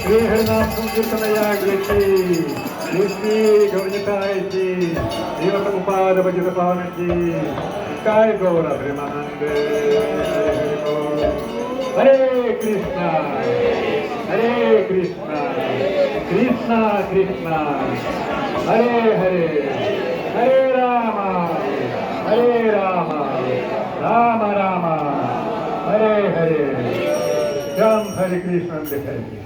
श्री हरिनाम संकीर्तन यागेची निष्ठी गौरतायची देवतमुपाद भजित पावनची काय गौर प्रेमानंद हरे कृष्णा कृष्णा कृष्णा हरे हरे हरे राम राम राम हरे हरे राम हरे कृष्ण हरे